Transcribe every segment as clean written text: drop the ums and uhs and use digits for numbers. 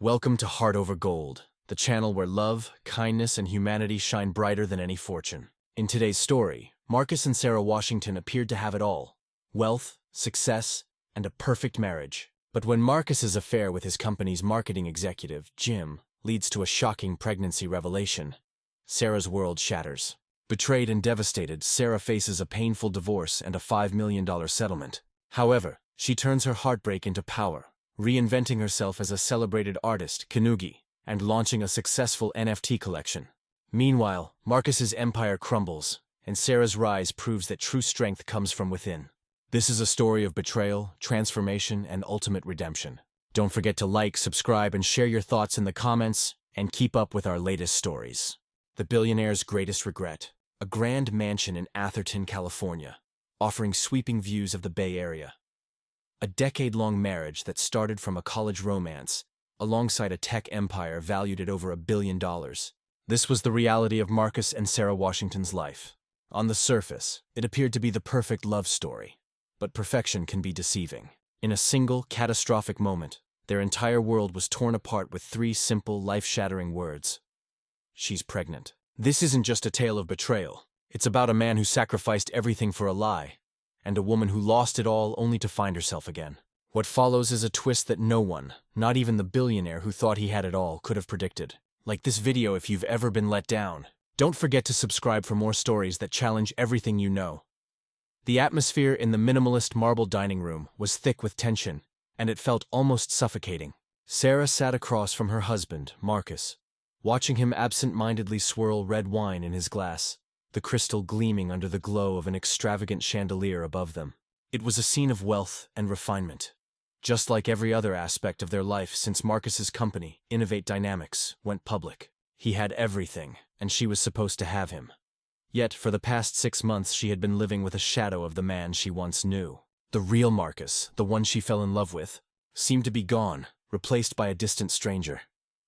Welcome to Heart Over Gold, the channel where love, kindness, and humanity shine brighter than any fortune. In today's story, Marcus and Sarah Washington appeared to have it all: wealth, success, and a perfect marriage. But when Marcus's affair with his company's marketing executive, Jim, leads to a shocking pregnancy revelation, Sarah's world shatters. Betrayed and devastated, Sarah faces a painful divorce and a $5 million settlement. However, she turns her heartbreak into power, reinventing herself as a celebrated artist, Kanugi, and launching a successful NFT collection. Meanwhile, Marcus's empire crumbles, and Sarah's rise proves that true strength comes from within. This is a story of betrayal, transformation, and ultimate redemption. Don't forget to like, subscribe, and share your thoughts in the comments, and keep up with our latest stories. The Billionaire's Greatest Regret. A grand mansion in Atherton, California, offering sweeping views of the Bay Area. A decade-long marriage that started from a college romance, alongside a tech empire valued at over $1 billion. This was the reality of Marcus and Sarah Washington's life. On the surface, it appeared to be the perfect love story. But perfection can be deceiving. In a single, catastrophic moment, their entire world was torn apart with three simple, life-shattering words. She's pregnant. This isn't just a tale of betrayal. It's about a man who sacrificed everything for a lie, and a woman who lost it all only to find herself again. What follows is a twist that no one, not even the billionaire who thought he had it all, could have predicted. Like this video if you've ever been let down. Don't forget to subscribe for more stories that challenge everything you know. The atmosphere in the minimalist marble dining room was thick with tension, and it felt almost suffocating. Sarah sat across from her husband, Marcus, watching him absent-mindedly swirl red wine in his glass, the crystal gleaming under the glow of an extravagant chandelier above them. It was a scene of wealth and refinement, just like every other aspect of their life since Marcus's company, Innovate Dynamics, went public. He had everything, and she was supposed to have him. Yet, for the past 6 months she had been living with a shadow of the man she once knew. The real Marcus, the one she fell in love with, seemed to be gone, replaced by a distant stranger.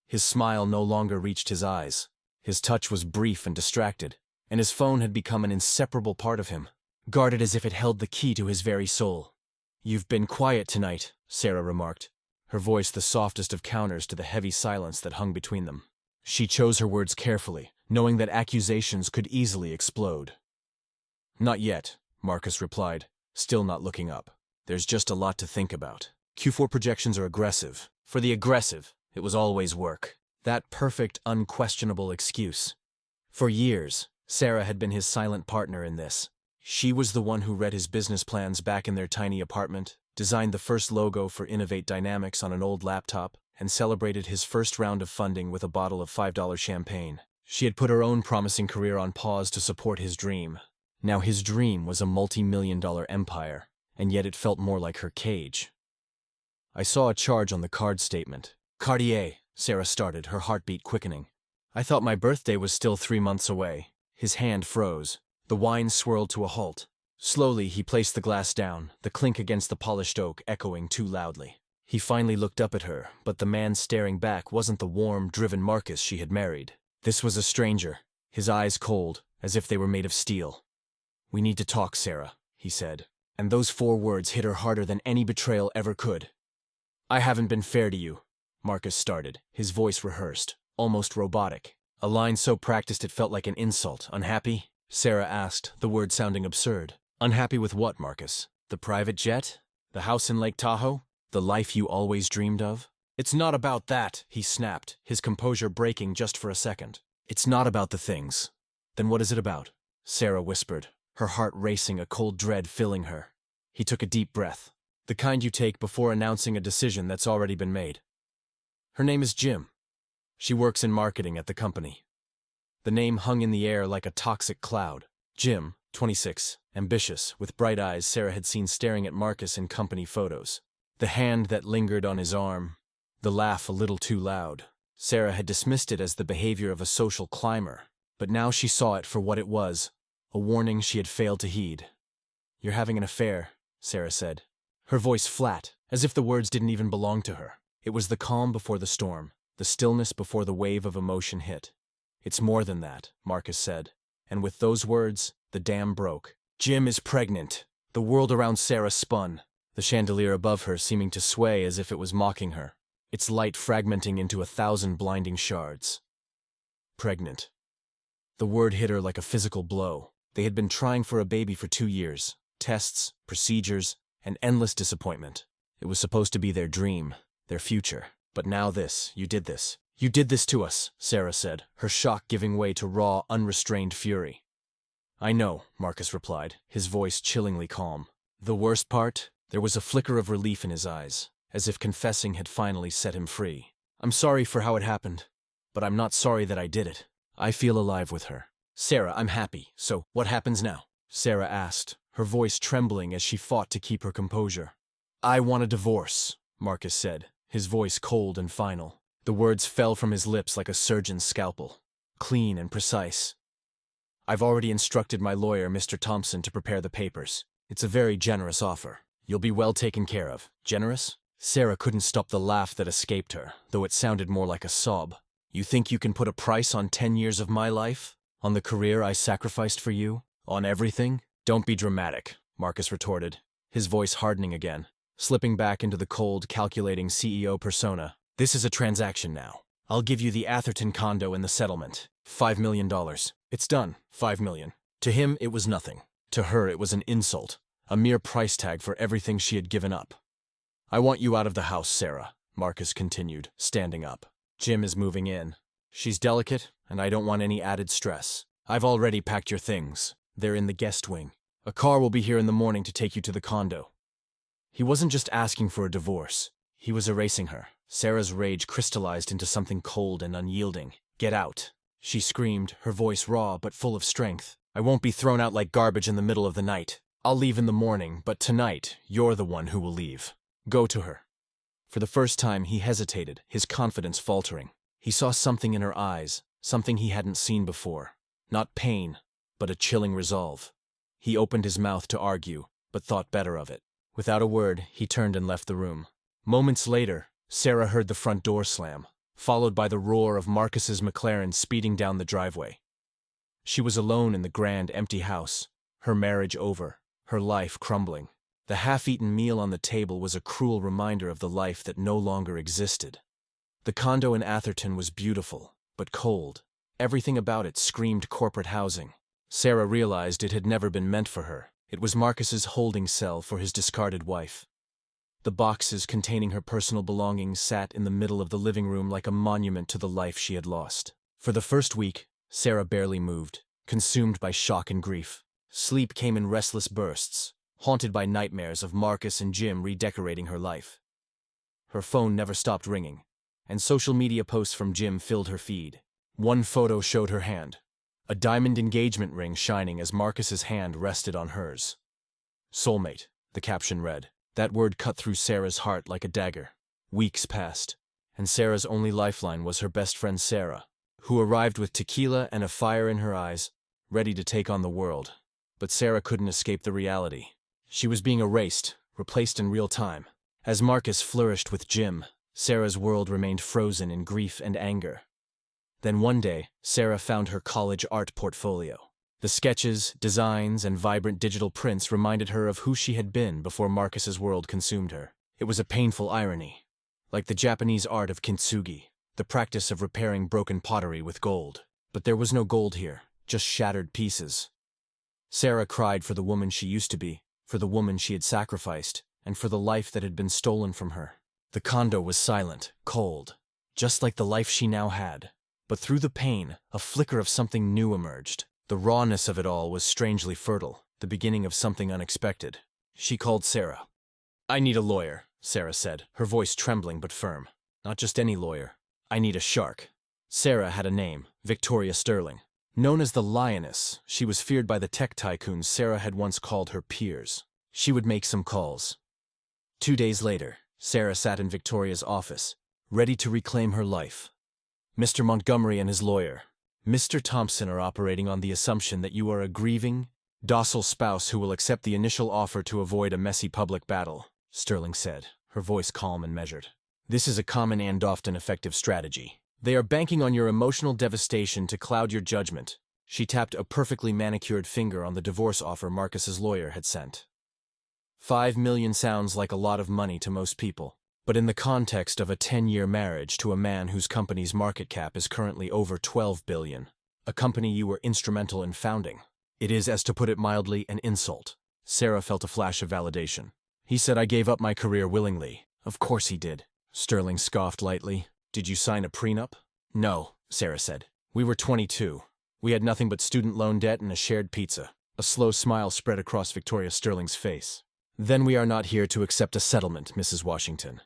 His smile no longer reached his eyes. His touch was brief and distracted, and his phone had become an inseparable part of him, guarded as if it held the key to his very soul. "You've been quiet tonight," Sarah remarked, her voice the softest of counters to the heavy silence that hung between them. She chose her words carefully, knowing that accusations could easily explode. "Not yet," Marcus replied, still not looking up. "There's just a lot to think about. Q4 projections are aggressive. For the aggressive, it was always work." That perfect, unquestionable excuse. For years, Sarah had been his silent partner in this. She was the one who read his business plans back in their tiny apartment, designed the first logo for Innovate Dynamics on an old laptop, and celebrated his first round of funding with a bottle of $5 champagne. She had put her own promising career on pause to support his dream. Now his dream was a multi-million-dollar empire, and yet it felt more like her cage. "I saw a charge on the card statement." "Cartier," Sarah started, her heartbeat quickening. "I thought my birthday was still 3 months away." His hand froze. The wine swirled to a halt. Slowly, he placed the glass down, the clink against the polished oak echoing too loudly. He finally looked up at her, but the man staring back wasn't the warm, driven Marcus she had married. This was a stranger, his eyes cold, as if they were made of steel. "We need to talk, Sarah," he said, and those 4 words hit her harder than any betrayal ever could. "I haven't been fair to you," Marcus started, his voice rehearsed, almost robotic. A line so practiced it felt like an insult. "Unhappy?" Sarah asked, the word sounding absurd. "Unhappy with what, Marcus? The private jet? The house in Lake Tahoe? The life you always dreamed of?" "It's not about that," he snapped, his composure breaking just for a second. "It's not about the things. Then what is it about?" Sarah whispered, her heart racing, a cold dread filling her. He took a deep breath, the kind you take before announcing a decision that's already been made. "Her name is Jim. She works in marketing at the company." The name hung in the air like a toxic cloud. Jim, 26, ambitious, with bright eyes Sarah had seen staring at Marcus in company photos. The hand that lingered on his arm, the laugh a little too loud. Sarah had dismissed it as the behavior of a social climber, but now she saw it for what it was, a warning she had failed to heed. "You're having an affair," Sarah said, her voice flat, as if the words didn't even belong to her. It was the calm before the storm, the stillness before the wave of emotion hit. "It's more than that," Marcus said, and with those words, the dam broke. "Jim is pregnant." The world around Sarah spun, the chandelier above her seeming to sway as if it was mocking her. its light fragmenting into 1,000 blinding shards. Pregnant. The word hit her like a physical blow. They had been trying for a baby for 2 years. Tests, procedures, and endless disappointment. It was supposed to be their dream, their future. But now this, you did this. You did this to us, Sarah said, her shock giving way to raw, unrestrained fury. I know, Marcus replied, his voice chillingly calm. The worst part? There was a flicker of relief in his eyes, as if confessing had finally set him free. I'm sorry for how it happened, but I'm not sorry that I did it. I feel alive with her. Sarah, I'm happy, so what happens now? Sarah asked, her voice trembling as she fought to keep her composure. I want a divorce, Marcus said, his voice cold and final. The words fell from his lips like a surgeon's scalpel, clean and precise. I've already instructed my lawyer, Mr. Thompson, to prepare the papers. It's a very generous offer. You'll be well taken care of. Generous? Sarah couldn't stop the laugh that escaped her, though it sounded more like a sob. You think you can put a price on 10 years of my life? On the career I sacrificed for you? On everything? Don't be dramatic, Marcus retorted, his voice hardening again, slipping back into the cold, calculating CEO persona. This is a transaction now. I'll give you the Atherton condo and the settlement. $5 million. It's done. $5 million. To him, it was nothing. To her, it was an insult, a mere price tag for everything she had given up. I want you out of the house, Sarah, Marcus continued, standing up. Jim is moving in. She's delicate, and I don't want any added stress. I've already packed your things. They're in the guest wing. A car will be here in the morning to take you to the condo. He wasn't just asking for a divorce. He was erasing her. Sarah's rage crystallized into something cold and unyielding. Get out, she screamed, her voice raw but full of strength. I won't be thrown out like garbage in the middle of the night. I'll leave in the morning, but tonight, you're the one who will leave. Go to her. For the first time, he hesitated, his confidence faltering. He saw something in her eyes, something he hadn't seen before. Not pain, but a chilling resolve. He opened his mouth to argue, but thought better of it. Without a word, he turned and left the room. Moments later, Sarah heard the front door slam, followed by the roar of Marcus's McLaren speeding down the driveway. She was alone in the grand, empty house, her marriage over, her life crumbling. The half-eaten meal on the table was a cruel reminder of the life that no longer existed. The condo in Atherton was beautiful, but cold. Everything about it screamed corporate housing. Sarah realized it had never been meant for her. It was Marcus's holding cell for his discarded wife. The boxes containing her personal belongings sat in the middle of the living room like a monument to the life she had lost. For the first week, Sarah barely moved, consumed by shock and grief. Sleep came in restless bursts, haunted by nightmares of Marcus and Jim redecorating her life. Her phone never stopped ringing, and social media posts from Jim filled her feed. One photo showed her hand, a diamond engagement ring shining as Marcus's hand rested on hers. Soulmate, the caption read. That word cut through Sarah's heart like a dagger. Weeks passed, and Sarah's only lifeline was her best friend Sarah, who arrived with tequila and a fire in her eyes, ready to take on the world. But Sarah couldn't escape the reality. She was being erased, replaced in real time. As Marcus flourished with Jim, Sarah's world remained frozen in grief and anger. Then one day, Sarah found her college art portfolio. The sketches, designs, and vibrant digital prints reminded her of who she had been before Marcus's world consumed her. It was a painful irony. Like the Japanese art of kintsugi, the practice of repairing broken pottery with gold. But there was no gold here, just shattered pieces. Sarah cried for the woman she used to be, for the woman she had sacrificed, and for the life that had been stolen from her. The condo was silent, cold, just like the life she now had. But through the pain, a flicker of something new emerged. The rawness of it all was strangely fertile, the beginning of something unexpected. She called Sarah. I need a lawyer, Sarah said, her voice trembling but firm. Not just any lawyer. I need a shark. Sarah had a name, Victoria Sterling. Known as the Lioness, she was feared by the tech tycoons Sarah had once called her peers. She would make some calls. 2 days later, Sarah sat in Victoria's office, ready to reclaim her life. Mr. Montgomery and his lawyer, Mr. Thompson, are operating on the assumption that you are a grieving, docile spouse who will accept the initial offer to avoid a messy public battle, Sterling said, her voice calm and measured. This is a common and often effective strategy. They are banking on your emotional devastation to cloud your judgment. She tapped a perfectly manicured finger on the divorce offer Marcus's lawyer had sent. $5 million sounds like a lot of money to most people. But in the context of a 10-year marriage to a man whose company's market cap is currently over 12 billion, a company you were instrumental in founding, it is, as to put it mildly, an insult. Sarah felt a flash of validation. He said I gave up my career willingly. Of course he did. Sterling scoffed lightly. Did you sign a prenup? No, Sarah said. We were 22. We had nothing but student loan debt and a shared pizza. A slow smile spread across Victoria Sterling's face. Then we are not here to accept a settlement, Mrs. Washington.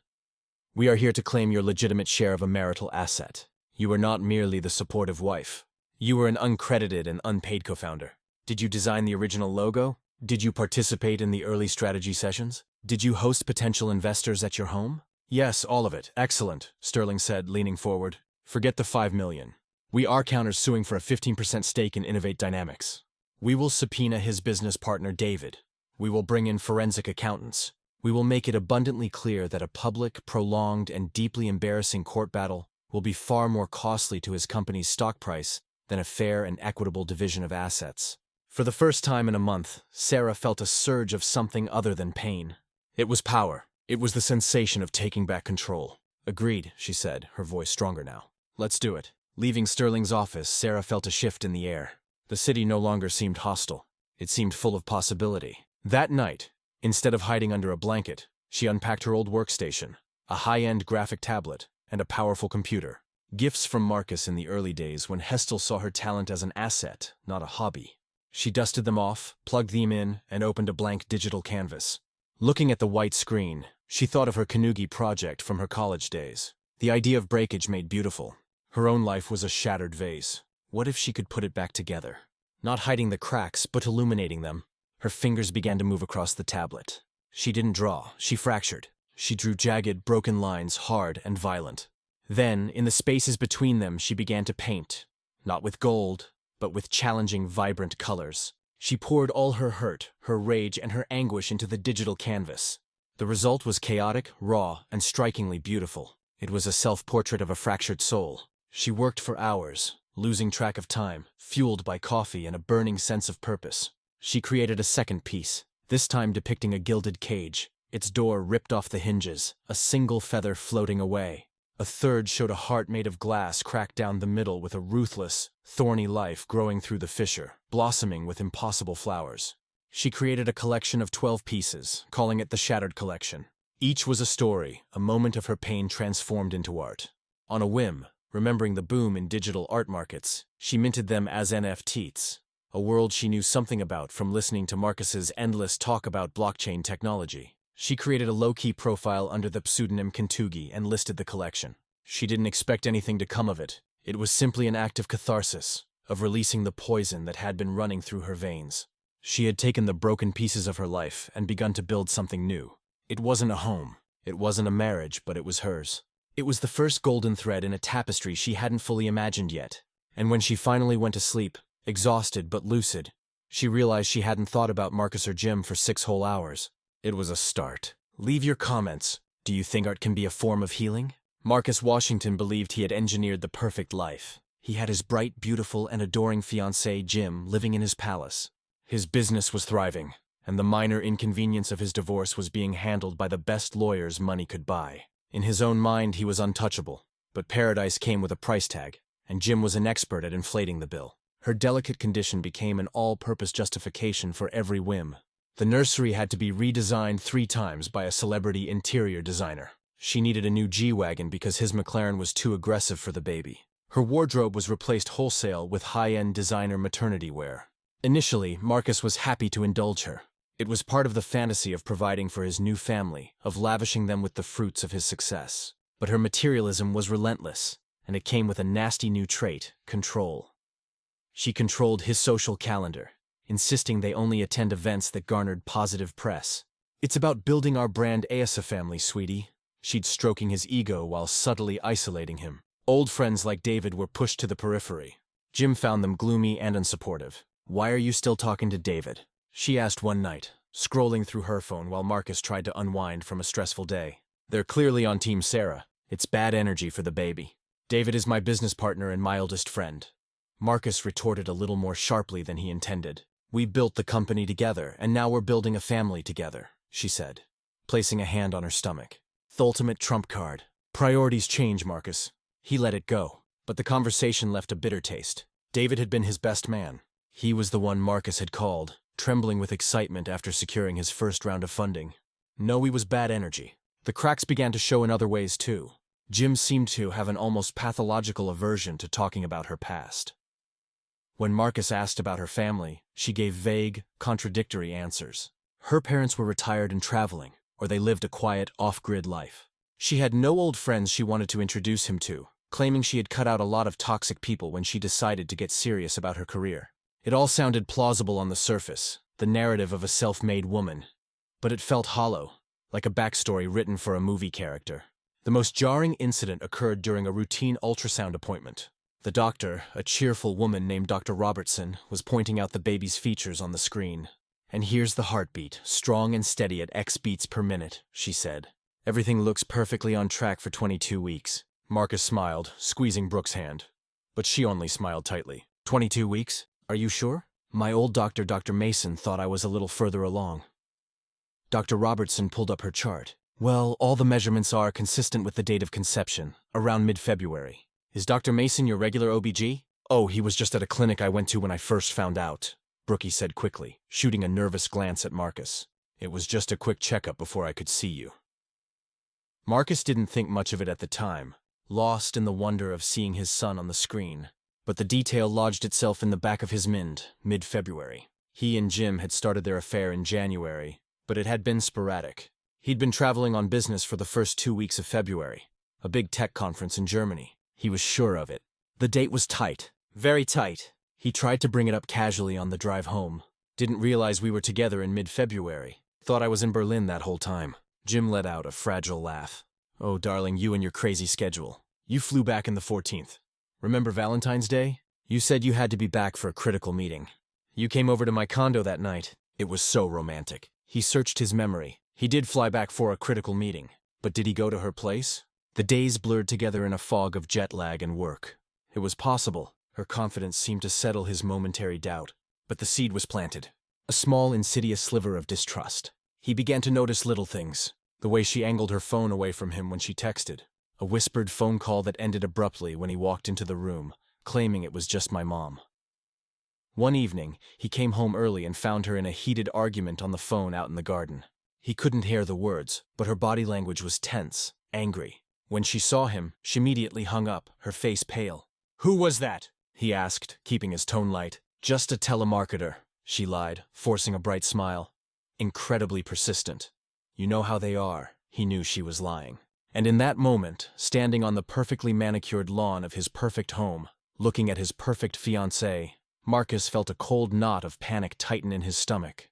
We are here to claim your legitimate share of a marital asset. You are not merely the supportive wife. You were an uncredited and unpaid co-founder. Did you design the original logo? Did you participate in the early strategy sessions? Did you host potential investors at your home? Yes, all of it. Excellent, Sterling said, leaning forward. Forget the 5 million. We are counter-suing for a 15% stake in Innovate Dynamics. We will subpoena his business partner, David. We will bring in forensic accountants. We will make it abundantly clear that a public, prolonged, and deeply embarrassing court battle will be far more costly to his company's stock price than a fair and equitable division of assets. For the first time in a month, Sarah felt a surge of something other than pain. It was power. It was the sensation of taking back control. Agreed, she said, her voice stronger now. Let's do it. Leaving Sterling's office, Sarah felt a shift in the air. The city no longer seemed hostile. It seemed full of possibility. That night, instead of hiding under a blanket, she unpacked her old workstation, a high-end graphic tablet, and a powerful computer. Gifts from Marcus in the early days when Hestel saw her talent as an asset, not a hobby. She dusted them off, plugged them in, and opened a blank digital canvas. Looking at the white screen, she thought of her Kanugi project from her college days. The idea of breakage made beautiful. Her own life was a shattered vase. What if she could put it back together? Not hiding the cracks, but illuminating them. Her fingers began to move across the tablet. She didn't draw, she fractured. She drew jagged, broken lines, hard and violent. Then, in the spaces between them, she began to paint. Not with gold, but with challenging, vibrant colors. She poured all her hurt, her rage, and her anguish into the digital canvas. The result was chaotic, raw, and strikingly beautiful. It was a self-portrait of a fractured soul. She worked for hours, losing track of time, fueled by coffee and a burning sense of purpose. She created a second piece, this time depicting a gilded cage, its door ripped off the hinges, a single feather floating away. A third showed a heart made of glass cracked down the middle with a ruthless, thorny life growing through the fissure, blossoming with impossible flowers. She created a collection of 12 pieces, calling it the Shattered Collection. Each was a story, a moment of her pain transformed into art. On a whim, remembering the boom in digital art markets, she minted them as NFTs, a world she knew something about from listening to Marcus's endless talk about blockchain technology. She created a low-key profile under the pseudonym Kentugi and listed the collection. She didn't expect anything to come of it. It was simply an act of catharsis, of releasing the poison that had been running through her veins. She had taken the broken pieces of her life and begun to build something new. It wasn't a home. It wasn't a marriage, but it was hers. It was the first golden thread in a tapestry she hadn't fully imagined yet. And when she finally went to sleep, exhausted but lucid, she realized she hadn't thought about Marcus or Jim for 6 whole hours. It was a start. Leave your comments. Do you think art can be a form of healing? Marcus Washington believed he had engineered the perfect life. He had his bright, beautiful, and adoring fiancée, Jim, living in his palace. His business was thriving, and the minor inconvenience of his divorce was being handled by the best lawyers money could buy. In his own mind, he was untouchable, but paradise came with a price tag, and Jim was an expert at inflating the bill. Her delicate condition became an all-purpose justification for every whim. The nursery had to be redesigned 3 times by a celebrity interior designer. She needed a new G-Wagon because his McLaren was too aggressive for the baby. Her wardrobe was replaced wholesale with high-end designer maternity wear. Initially, Marcus was happy to indulge her. It was part of the fantasy of providing for his new family, of lavishing them with the fruits of his success. But her materialism was relentless, and it came with a nasty new trait, control. She controlled his social calendar, insisting they only attend events that garnered positive press. It's about building our brand Asa family, sweetie. She'd stroking his ego while subtly isolating him. Old friends like David were pushed to the periphery. Jim found them gloomy and unsupportive. Why are you still talking to David? She asked one night, scrolling through her phone while Marcus tried to unwind from a stressful day. They're clearly on Team Sarah. It's bad energy for the baby. David is my business partner and my oldest friend. Marcus retorted a little more sharply than he intended. We built the company together, and now we're building a family together, she said, placing a hand on her stomach. The ultimate trump card. Priorities change, Marcus. He let it go, but the conversation left a bitter taste. David had been his best man. He was the one Marcus had called, trembling with excitement after securing his first round of funding. No, he was bad energy. The cracks began to show in other ways, too. Jim seemed to have an almost pathological aversion to talking about her past. When Marcus asked about her family, she gave vague, contradictory answers. Her parents were retired and traveling, or they lived a quiet, off-grid life. She had no old friends she wanted to introduce him to, claiming she had cut out a lot of toxic people when she decided to get serious about her career. It all sounded plausible on the surface, the narrative of a self-made woman. But it felt hollow, like a backstory written for a movie character. The most jarring incident occurred during a routine ultrasound appointment. The doctor, a cheerful woman named Dr. Robertson, was pointing out the baby's features on the screen. "And here's the heartbeat, strong and steady at X beats per minute," she said. "Everything looks perfectly on track for 22 weeks. Marcus smiled, squeezing Brooke's hand. But she only smiled tightly. 22 weeks? Are you sure? My old doctor, Dr. Mason, thought I was a little further along." Dr. Robertson pulled up her chart. "Well, all the measurements are consistent with the date of conception, around mid-February. Is Dr. Mason your regular OBG? "Oh, he was just at a clinic I went to when I first found out," Brookie said quickly, shooting a nervous glance at Marcus. "It was just a quick checkup before I could see you." Marcus didn't think much of it at the time, lost in the wonder of seeing his son on the screen. But the detail lodged itself in the back of his mind, mid-February. He and Jim had started their affair in January, but it had been sporadic. He'd been traveling on business for the first 2 weeks of February, a big tech conference in Germany. He was sure of it. The date was tight, very tight. He tried to bring it up casually on the drive home. "Didn't realize we were together in mid-February. Thought I was in Berlin that whole time." Jim let out a fragile laugh. "Oh, darling, you and your crazy schedule. You flew back in the 14th. Remember Valentine's Day? You said you had to be back for a critical meeting. You came over to my condo that night. It was so romantic." He searched his memory. He did fly back for a critical meeting. But did he go to her place? The days blurred together in a fog of jet lag and work. It was possible. Her confidence seemed to settle his momentary doubt. But the seed was planted. A small, insidious sliver of distrust. He began to notice little things. The way she angled her phone away from him when she texted. A whispered phone call that ended abruptly when he walked into the room, claiming it was just my mom. One evening, he came home early and found her in a heated argument on the phone out in the garden. He couldn't hear the words, but her body language was tense, angry. When she saw him, she immediately hung up, her face pale. "Who was that?" he asked, keeping his tone light. "Just a telemarketer," she lied, forcing a bright smile. Incredibly persistent. You know how they are. He knew she was lying. And in that moment, standing on the perfectly manicured lawn of his perfect home, looking at his perfect fiancée, Marcus felt a cold knot of panic tighten in his stomach.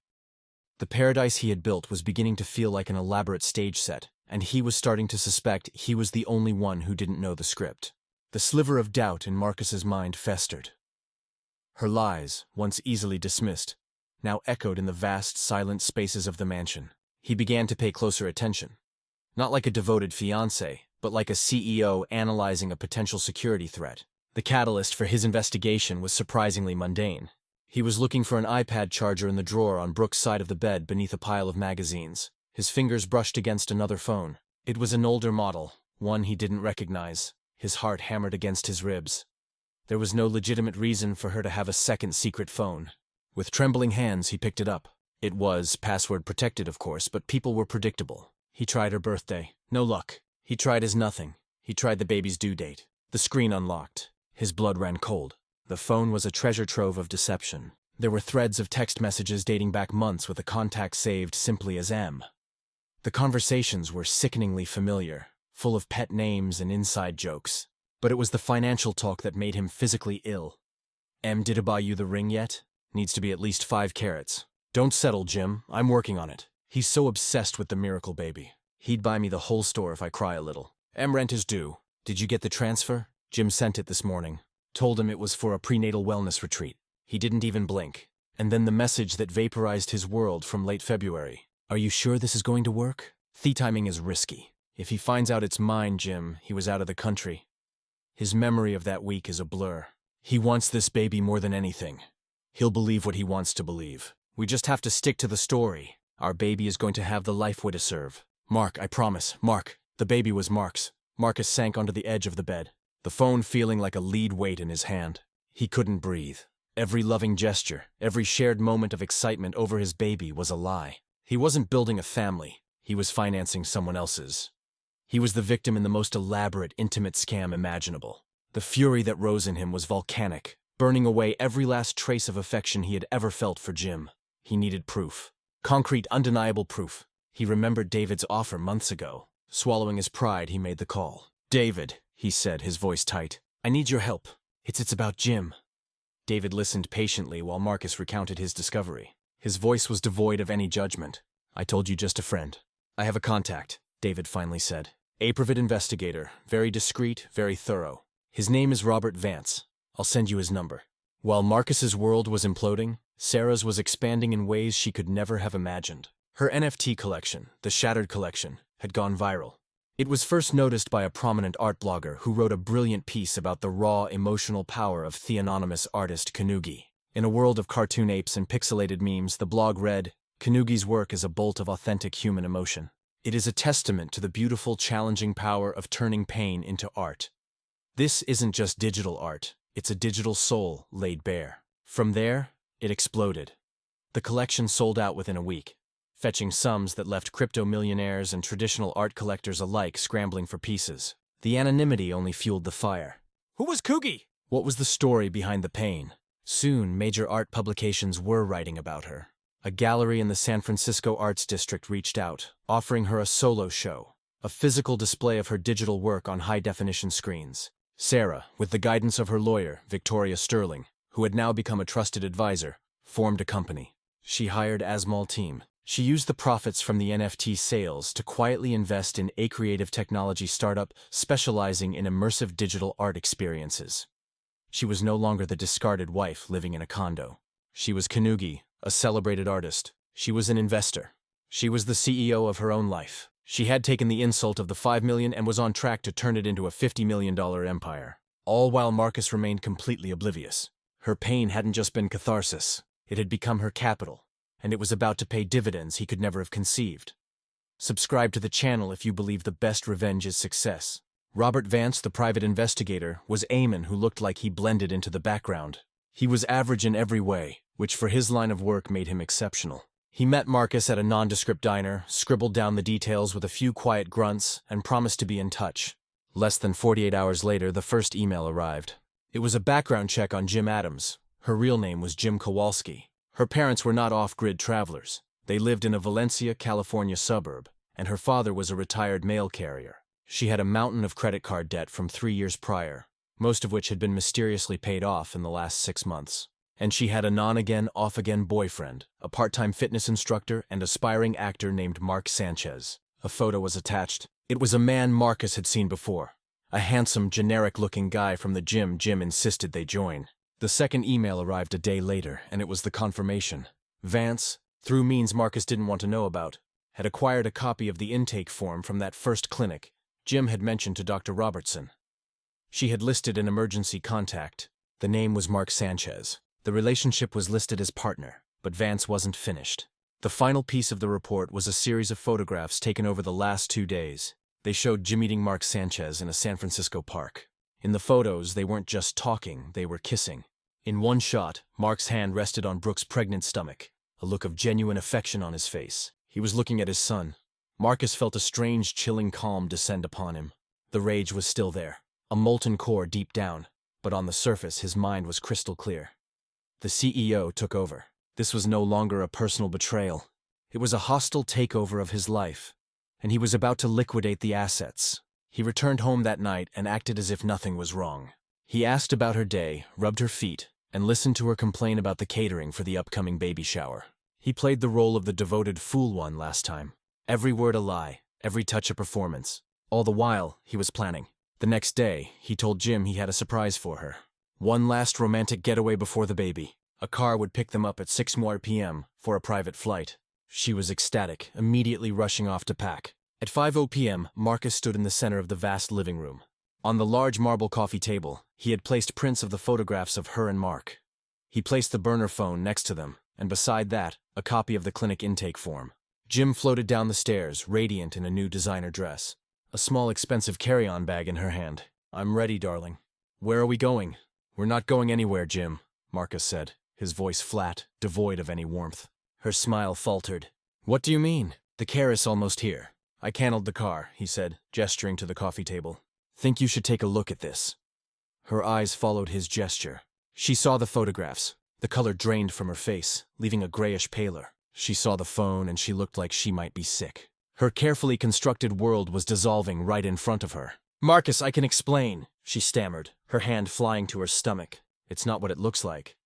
The paradise he had built was beginning to feel like an elaborate stage set, and he was starting to suspect he was the only one who didn't know the script. The sliver of doubt in Marcus's mind festered. Her lies, once easily dismissed, now echoed in the vast, silent spaces of the mansion. He began to pay closer attention. Not like a devoted fiancé, but like a CEO analyzing a potential security threat. The catalyst for his investigation was surprisingly mundane. He was looking for an iPad charger in the drawer on Brooke's side of the bed beneath a pile of magazines. His fingers brushed against another phone. It was an older model, one he didn't recognize. His heart hammered against his ribs. There was no legitimate reason for her to have a second secret phone. With trembling hands, he picked it up. It was password protected, of course, but people were predictable. He tried her birthday. No luck. He tried his nothing. He tried the baby's due date. The screen unlocked. His blood ran cold. The phone was a treasure trove of deception. There were threads of text messages dating back months with a contact saved simply as M. The conversations were sickeningly familiar, full of pet names and inside jokes. But it was the financial talk that made him physically ill. "M, did I buy you the ring yet? Needs to be at least 5 carats. Don't settle, Jim. I'm working on it. He's so obsessed with the miracle baby. He'd buy me the whole store if I cry a little. M, rent is due. Did you get the transfer? Jim sent it this morning. Told him it was for a prenatal wellness retreat. He didn't even blink. And then the message that vaporized his world from late February. Are you sure this is going to work? The timing is risky. If he finds out it's mine, Jim, he was out of the country. His memory of that week is a blur. He wants this baby more than anything. He'll believe what he wants to believe. We just have to stick to the story. Our baby is going to have the life we deserve. Mark, I promise. Mark, The baby was Mark's. Marcus sank onto the edge of the bed, the phone feeling like a lead weight in his hand. He couldn't breathe. Every loving gesture, every shared moment of excitement over his baby was a lie. He wasn't building a family. He was financing someone else's. He was the victim in the most elaborate, intimate scam imaginable. The fury that rose in him was volcanic, burning away every last trace of affection he had ever felt for Jim. He needed proof. Concrete, undeniable proof. He remembered David's offer months ago. Swallowing his pride, he made the call. "David," he said, his voice tight. "I need your help. It's about Jim." David listened patiently while Marcus recounted his discovery. His voice was devoid of any judgment. "I told you just a friend. I have a contact," David finally said. "A private investigator, very discreet, very thorough. His name is Robert Vance. I'll send you his number." While Marcus's world was imploding, Sarah's was expanding in ways she could never have imagined. Her NFT collection, the Shattered Collection, had gone viral. It was first noticed by a prominent art blogger who wrote a brilliant piece about the raw, emotional power of theanonymous artist Kanugi. In a world of cartoon apes and pixelated memes, the blog read, "Kanugi's work is a bolt of authentic human emotion. It is a testament to the beautiful, challenging power of turning pain into art. This isn't just digital art, it's a digital soul laid bare." From there, it exploded. The collection sold out within a week, fetching sums that left crypto millionaires and traditional art collectors alike scrambling for pieces. The anonymity only fueled the fire. Who was Kugi? What was the story behind the pain? Soon, major art publications were writing about her. A gallery in the San Francisco Arts District reached out, offering her a solo show, a physical display of her digital work on high-definition screens. Sarah, with the guidance of her lawyer, Victoria Sterling, who had now become a trusted advisor, formed a company. She hired Asmal Team. She used the profits from the NFT sales to quietly invest in a creative technology startup specializing in immersive digital art experiences. She was no longer the discarded wife living in a condo. She was Kanugi, a celebrated artist. She was an investor. She was the CEO of her own life. She had taken the insult of the $5 million and was on track to turn it into a $50 million empire. All while Marcus remained completely oblivious. Her pain hadn't just been catharsis. It had become her capital, and it was about to pay dividends he could never have conceived. Subscribe to the channel if you believe the best revenge is success. Robert Vance, the private investigator, was Eamon, who looked like he blended into the background. He was average in every way, which for his line of work made him exceptional. He met Marcus at a nondescript diner, scribbled down the details with a few quiet grunts, and promised to be in touch. Less than 48 hours later, the first email arrived. It was a background check on Jim Adams. Her real name was Jim Kowalski. Her parents were not off-grid travelers. They lived in a Valencia, California suburb, and her father was a retired mail carrier. She had a mountain of credit card debt from 3 years prior, most of which had been mysteriously paid off in the last 6 months. And she had an on-again, off-again boyfriend, a part-time fitness instructor and aspiring actor named Mark Sanchez. A photo was attached. It was a man Marcus had seen before. A handsome, generic-looking guy from the gym Jim insisted they join. The second email arrived a day later, and it was the confirmation. Vance, through means Marcus didn't want to know about, had acquired a copy of the intake form from that first clinic Jim had mentioned to Dr. Robertson. She had listed an emergency contact. The name was Mark Sanchez. The relationship was listed as partner, but Vance wasn't finished. The final piece of the report was a series of photographs taken over the last 2 days. They showed Jim meeting Mark Sanchez in a San Francisco park. In the photos, they weren't just talking, they were kissing. In one shot, Mark's hand rested on Brooke's pregnant stomach, a look of genuine affection on his face. He was looking at his son. Marcus felt a strange, chilling calm descend upon him. The rage was still there, a molten core deep down, but on the surface his mind was crystal clear. The CEO took over. This was no longer a personal betrayal. It was a hostile takeover of his life, and he was about to liquidate the assets. He returned home that night and acted as if nothing was wrong. He asked about her day, rubbed her feet, and listened to her complain about the catering for the upcoming baby shower. He played the role of the devoted fool one last time. Every word a lie, every touch a performance. All the while, he was planning. The next day, he told Jim he had a surprise for her. One last romantic getaway before the baby. A car would pick them up at 6 p.m. for a private flight. She was ecstatic, immediately rushing off to pack. At 5:00 p.m., Marcus stood in the center of the vast living room. On the large marble coffee table, he had placed prints of the photographs of her and Mark. He placed the burner phone next to them, and beside that, a copy of the clinic intake form. Jim floated down the stairs, radiant in a new designer dress. a small expensive carry-on bag in her hand. "I'm ready, darling." "Where are we going?" "We're not going anywhere, Jim," Marcus said, his voice flat, devoid of any warmth. Her smile faltered. "What do you mean? The care is almost here." "I canceled the car," he said, gesturing to the coffee table. "Think you should take a look at this." Her eyes followed his gesture. She saw the photographs. The color drained from her face, leaving a grayish pallor. She saw the phone and she looked like she might be sick. Her carefully constructed world was dissolving right in front of her. "Marcus, I can explain," she stammered, her hand flying to her stomach. "It's not what it looks like."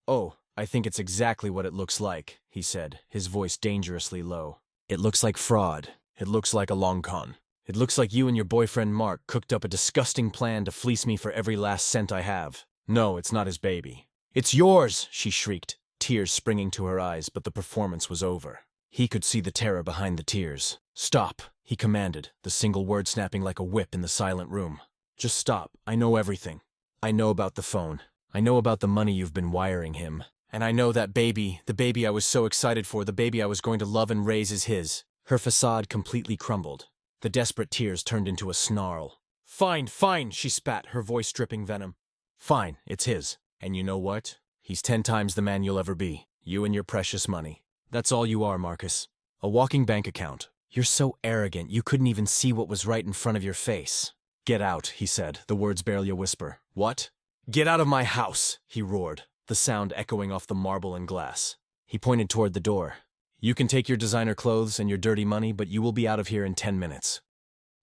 "Oh, I think it's exactly what it looks like," he said, his voice dangerously low. "It looks like fraud. It looks like a long con. It looks like you and your boyfriend Mark cooked up a disgusting plan to fleece me for every last cent I have. No, it's not his baby." "It's yours!" she shrieked, tears springing to her eyes, but the performance was over. He could see the terror behind the tears. "Stop," he commanded, the single word snapping like a whip in the silent room. "Just stop. I know everything. I know about the phone. I know about the money you've been wiring him. And I know that baby, the baby I was so excited for, the baby I was going to love and raise is his." Her facade completely crumbled. The desperate tears turned into a snarl. "Fine, fine," she spat, her voice dripping venom. "Fine, it's his. And you know what? He's 10 times the man you'll ever be. You and your precious money. That's all you are, Marcus. A walking bank account. You're so arrogant you couldn't even see what was right in front of your face." "Get out," he said, the words barely a whisper. "What?" "Get out of my house," he roared, the sound echoing off the marble and glass. He pointed toward the door. "You can take your designer clothes and your dirty money, but you will be out of here in 10 minutes.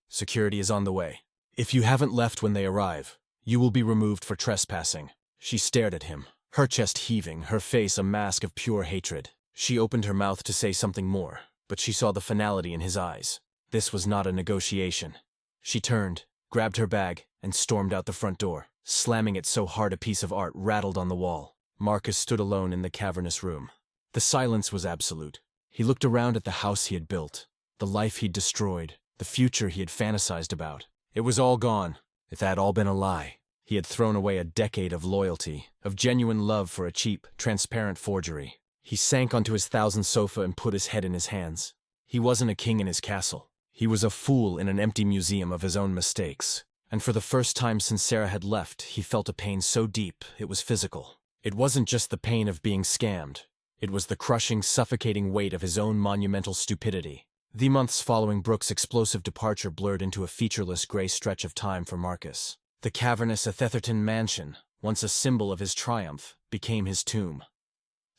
Security is on the way. If you haven't left when they arrive, you will be removed for trespassing." She stared at him, her chest heaving, her face a mask of pure hatred. She opened her mouth to say something more, but she saw the finality in his eyes. This was not a negotiation. She turned, grabbed her bag, and stormed out the front door, slamming it so hard a piece of art rattled on the wall. Marcus stood alone in the cavernous room. The silence was absolute. He looked around at the house he had built, the life he'd destroyed, the future he had fantasized about. It was all gone. If that had all been a lie. He had thrown away a decade of loyalty, of genuine love for a cheap, transparent forgery. He sank onto his thousand sofa and put his head in his hands. He wasn't a king in his castle. He was a fool in an empty museum of his own mistakes. And for the first time since Sarah had left, he felt a pain so deep it was physical. It wasn't just the pain of being scammed. It was the crushing, suffocating weight of his own monumental stupidity. The months following Brooke's explosive departure blurred into a featureless gray stretch of time for Marcus. The cavernous Athetherton mansion, once a symbol of his triumph, became his tomb.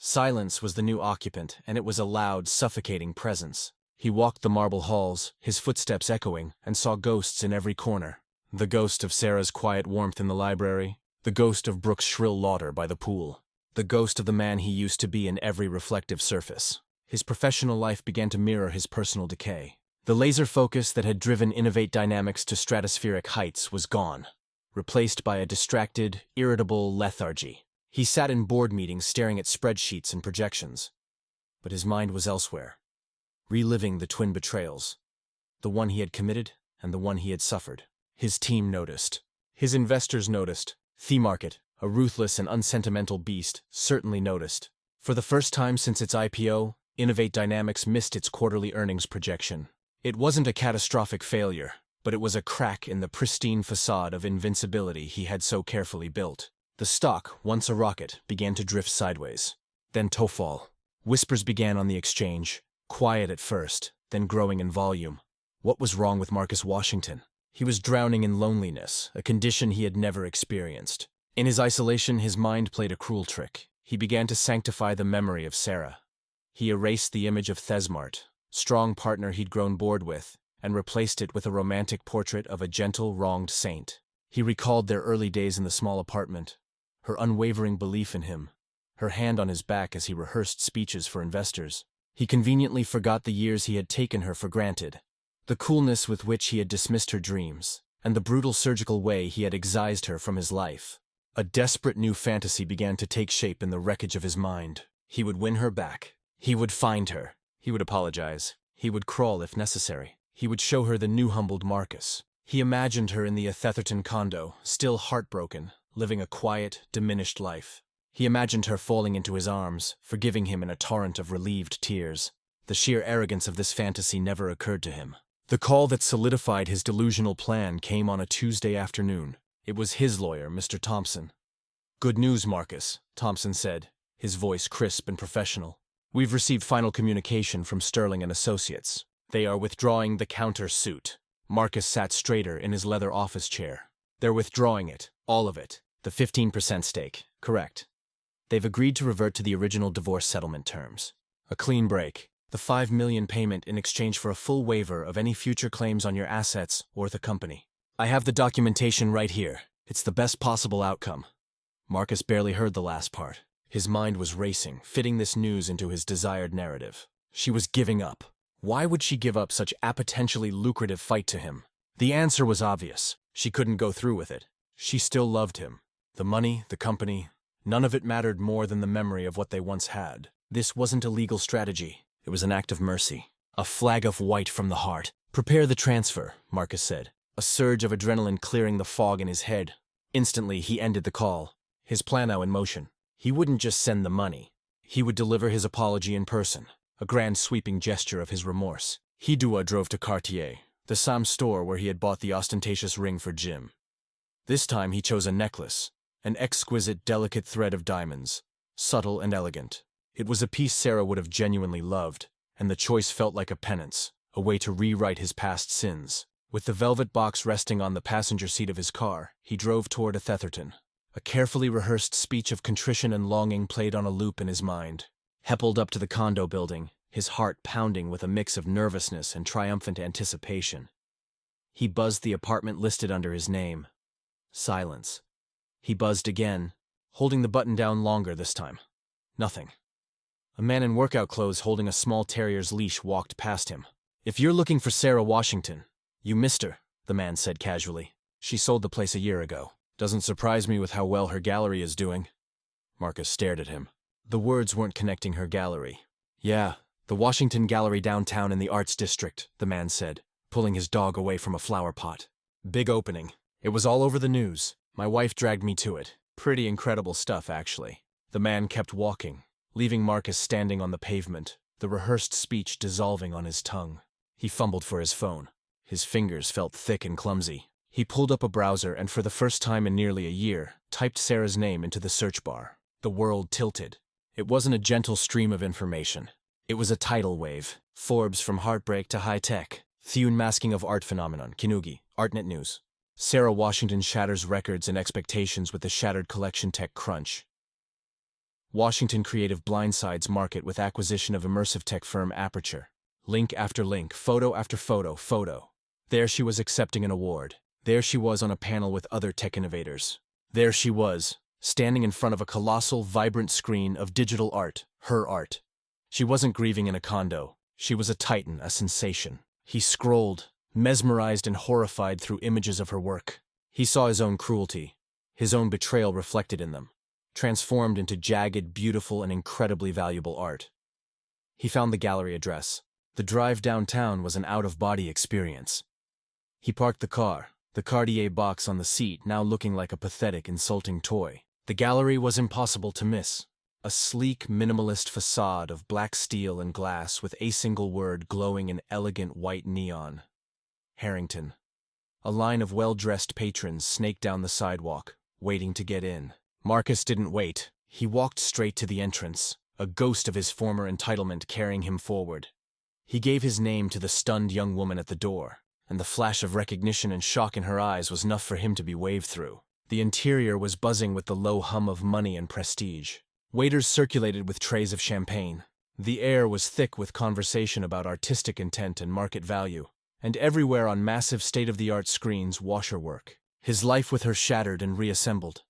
Silence was the new occupant, and it was a loud, suffocating presence. He walked the marble halls, his footsteps echoing, and saw ghosts in every corner. The ghost of Sarah's quiet warmth in the library, the ghost of Brooke's shrill laughter by the pool, the ghost of the man he used to be in every reflective surface. His professional life began to mirror his personal decay. The laser focus that had driven Innovate Dynamics to stratospheric heights was gone, replaced by a distracted, irritable lethargy. He sat in board meetings staring at spreadsheets and projections. But his mind was elsewhere, reliving the twin betrayals, the one he had committed and the one he had suffered. His team noticed. His investors noticed. The market, a ruthless and unsentimental beast, certainly noticed. For the first time since its IPO, Innovate Dynamics missed its quarterly earnings projection. It wasn't a catastrophic failure, but it was a crack in the pristine facade of invincibility he had so carefully built. The stock, once a rocket, began to drift sideways. Then to fall. Whispers began on the exchange, quiet at first, then growing in volume. What was wrong with Marcus Washington? He was drowning in loneliness, a condition he had never experienced. In his isolation, his mind played a cruel trick. He began to sanctify the memory of Sarah. He erased the image of Thesmart, strong partner he'd grown bored with, and replaced it with a romantic portrait of a gentle, wronged saint. He recalled their early days in the small apartment, her unwavering belief in him, her hand on his back as he rehearsed speeches for investors. He conveniently forgot the years he had taken her for granted, the coolness with which he had dismissed her dreams, and the brutal surgical way he had excised her from his life. A desperate new fantasy began to take shape in the wreckage of his mind. He would win her back. He would find her. He would apologize. He would crawl if necessary. He would show her the new humbled Marcus. He imagined her in the Athetherton condo, still heartbroken, living a quiet, diminished life. He imagined her falling into his arms, forgiving him in a torrent of relieved tears. The sheer arrogance of this fantasy never occurred to him. The call that solidified his delusional plan came on a Tuesday afternoon. It was his lawyer, Mr. Thompson. "Good news, Marcus," Thompson said, his voice crisp and professional. "We've received final communication from Sterling and Associates. They are withdrawing the counter-suit." Marcus sat straighter in his leather office chair. "They're withdrawing it, all of it. The 15% stake, correct. They've agreed to revert to the original divorce settlement terms. A clean break. The $5 million payment in exchange for a full waiver of any future claims on your assets or the company. I have the documentation right here. It's the best possible outcome." Marcus barely heard the last part. His mind was racing, fitting this news into his desired narrative. She was giving up. Why would she give up such a potentially lucrative fight to him? The answer was obvious. She couldn't go through with it. She still loved him. The money, the company, none of it mattered more than the memory of what they once had. This wasn't a legal strategy. It was an act of mercy. A flag of white from the heart. "Prepare the transfer," Marcus said, a surge of adrenaline clearing the fog in his head. Instantly, he ended the call, his plan now in motion. He wouldn't just send the money. He would deliver his apology in person, a grand sweeping gesture of his remorse. Hidua drove to Cartier, the same store where he had bought the ostentatious ring for Jim. This time he chose a necklace, an exquisite, delicate thread of diamonds, subtle and elegant. It was a piece Sarah would have genuinely loved, and the choice felt like a penance, a way to rewrite his past sins. With the velvet box resting on the passenger seat of his car, he drove toward a Thetherton. A carefully rehearsed speech of contrition and longing played on a loop in his mind. Heppeled up to the condo building, his heart pounding with a mix of nervousness and triumphant anticipation. He buzzed the apartment listed under his name. Silence. He buzzed again, holding the button down longer this time. Nothing. A man in workout clothes holding a small terrier's leash walked past him. "If you're looking for Sarah Washington, you missed her," the man said casually. "She sold the place a year ago. Doesn't surprise me with how well her gallery is doing." Marcus stared at him. The words weren't connecting her gallery. "Yeah, the Washington Gallery downtown in the Arts District," the man said, pulling his dog away from a flower pot. "Big opening. It was all over the news. My wife dragged me to it. Pretty incredible stuff, actually." The man kept walking, leaving Marcus standing on the pavement, the rehearsed speech dissolving on his tongue. He fumbled for his phone. His fingers felt thick and clumsy. He pulled up a browser and for the first time in nearly a year, typed Sarah's name into the search bar. The world tilted. It wasn't a gentle stream of information. It was a tidal wave. Forbes from heartbreak to high-tech. Thune masking of art phenomenon. Kinugi. Artnet News. Sarah Washington shatters records and expectations with the shattered collection tech crunch. Washington creative blindsides market with acquisition of immersive tech firm Aperture. Link after link, photo after photo, photo. There she was accepting an award. There she was on a panel with other tech innovators. There she was, standing in front of a colossal, vibrant screen of digital art, her art. She wasn't grieving in a condo. She was a titan, a sensation. He scrolled, mesmerized and horrified through images of her work. He saw his own cruelty, his own betrayal reflected in them, transformed into jagged, beautiful, and incredibly valuable art. He found the gallery address. The drive downtown was an out-of-body experience. He parked the car, the Cartier box on the seat now looking like a pathetic, insulting toy. The gallery was impossible to miss. A sleek, minimalist facade of black steel and glass with a single word glowing in elegant white neon. Harrington. A line of well-dressed patrons snaked down the sidewalk, waiting to get in. Marcus didn't wait. He walked straight to the entrance, a ghost of his former entitlement carrying him forward. He gave his name to the stunned young woman at the door, and the flash of recognition and shock in her eyes was enough for him to be waved through. The interior was buzzing with the low hum of money and prestige. Waiters circulated with trays of champagne. The air was thick with conversation about artistic intent and market value, and everywhere on massive state-of-the-art screens washerwork. His life with her shattered and reassembled.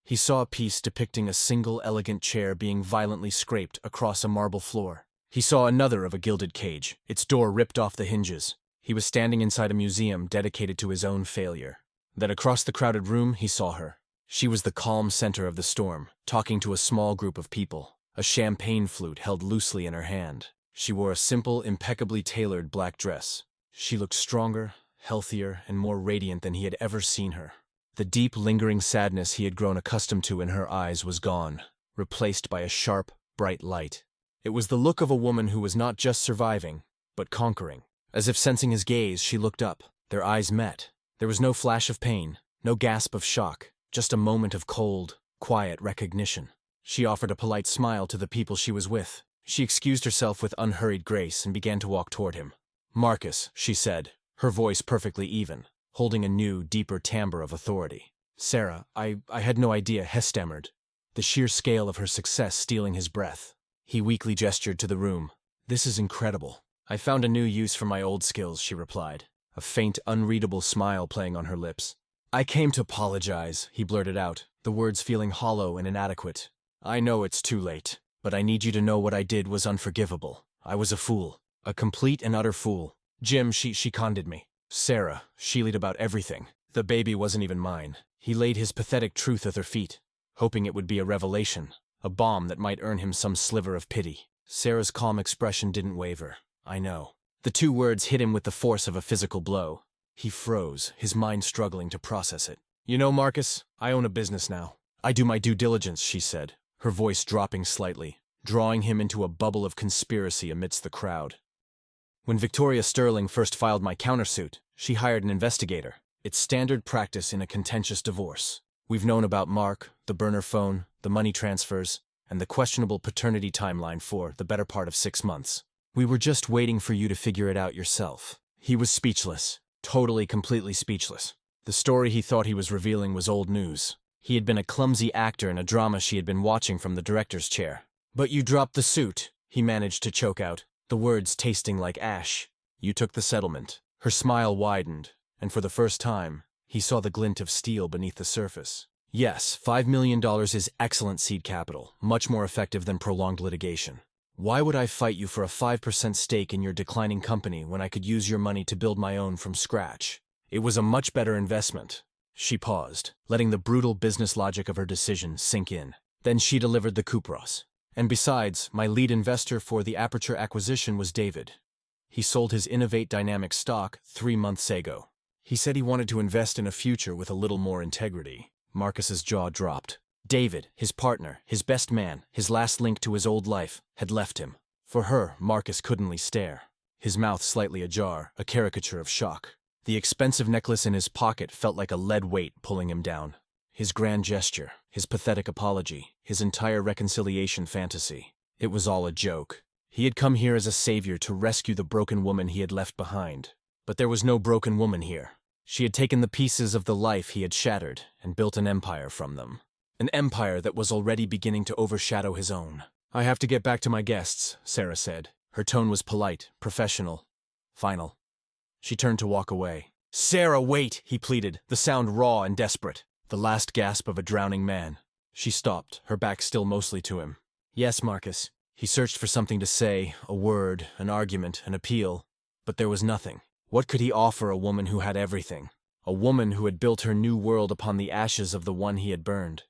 He saw a piece depicting a single elegant chair being violently scraped across a marble floor. He saw another of a gilded cage, its door ripped off the hinges. He was standing inside a museum dedicated to his own failure. Then across the crowded room, he saw her. She was the calm center of the storm, talking to a small group of people, a champagne flute held loosely in her hand. She wore a simple, impeccably tailored black dress. She looked stronger, healthier, and more radiant than he had ever seen her. The deep, lingering sadness he had grown accustomed to in her eyes was gone, replaced by a sharp, bright light. It was the look of a woman who was not just surviving, but conquering. As if sensing his gaze, she looked up. Their eyes met. There was no flash of pain, no gasp of shock, just a moment of cold, quiet recognition. She offered a polite smile to the people she was with. She excused herself with unhurried grace and began to walk toward him. "Marcus," she said, her voice perfectly even, holding a new, deeper timbre of authority. "Sarah, I had no idea," he stammered, the sheer scale of her success stealing his breath. He weakly gestured to the room. "This is incredible. I found a new use for my old skills," she replied, a faint, unreadable smile playing on her lips. "I came to apologize," he blurted out, the words feeling hollow and inadequate. "I know it's too late, but I need you to know what I did was unforgivable. I was a fool. A complete and utter fool. Jim, she condemned me. Sarah, she lied about everything. The baby wasn't even mine." He laid his pathetic truth at her feet, hoping it would be a revelation, a balm that might earn him some sliver of pity. Sarah's calm expression didn't waver. "I know." The two words hit him with the force of a physical blow. He froze, his mind struggling to process it. "You know, Marcus, I own a business now. I do my due diligence," she said, her voice dropping slightly, drawing him into a bubble of conspiracy amidst the crowd. "When Victoria Sterling first filed my countersuit, she hired an investigator. It's standard practice in a contentious divorce. We've known about Mark, the burner phone, the money transfers, and the questionable paternity timeline for the better part of 6 months. We were just waiting for you to figure it out yourself." He was speechless, totally, completely speechless. The story he thought he was revealing was old news. He had been a clumsy actor in a drama she had been watching from the director's chair. "But you dropped the suit," he managed to choke out, the words tasting like ash. "You took the settlement." Her smile widened, and for the first time, he saw the glint of steel beneath the surface. "Yes, $5 million is excellent seed capital, much more effective than prolonged litigation. Why would I fight you for a 5% stake in your declining company when I could use your money to build my own from scratch? It was a much better investment." She paused, letting the brutal business logic of her decision sink in. Then she delivered the kupros. "And besides, my lead investor for the Aperture acquisition was David. He sold his Innovate Dynamics stock 3 months ago. He said he wanted to invest in a future with a little more integrity." Marcus's jaw dropped. David, his partner, his best man, his last link to his old life, had left him. For her, Marcus couldn't stare, his mouth slightly ajar, a caricature of shock. The expensive necklace in his pocket felt like a lead weight pulling him down. His grand gesture, his pathetic apology, his entire reconciliation fantasy. It was all a joke. He had come here as a savior to rescue the broken woman he had left behind. But there was no broken woman here. She had taken the pieces of the life he had shattered and built an empire from them. An empire that was already beginning to overshadow his own. "I have to get back to my guests," Sarah said. Her tone was polite, professional, final. She turned to walk away. "Sarah, wait!" he pleaded, the sound raw and desperate. The last gasp of a drowning man. She stopped, her back still mostly to him. "Yes, Marcus." He searched for something to say, a word, an argument, an appeal. But there was nothing. What could he offer a woman who had everything? A woman who had built her new world upon the ashes of the one he had burned.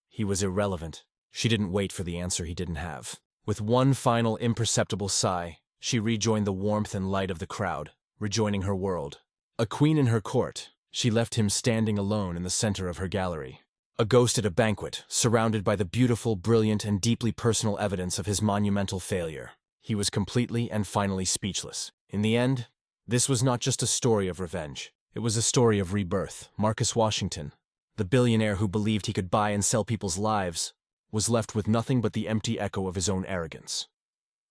He was irrelevant. She didn't wait for the answer he didn't have. With one final imperceptible sigh, she rejoined the warmth and light of the crowd, rejoining her world. A queen in her court, she left him standing alone in the center of her gallery. A ghost at a banquet, surrounded by the beautiful, brilliant, and deeply personal evidence of his monumental failure. He was completely and finally speechless. In the end, this was not just a story of revenge. It was a story of rebirth. Marcus Washington, the billionaire who believed he could buy and sell people's lives, was left with nothing but the empty echo of his own arrogance.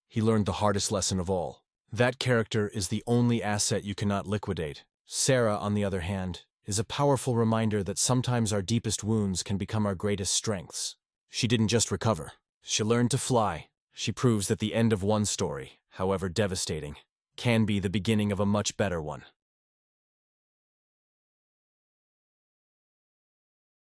He learned the hardest lesson of all. That character is the only asset you cannot liquidate. Sarah, on the other hand, is a powerful reminder that sometimes our deepest wounds can become our greatest strengths. She didn't just recover. She learned to fly. She proves that the end of one story, however devastating, can be the beginning of a much better one.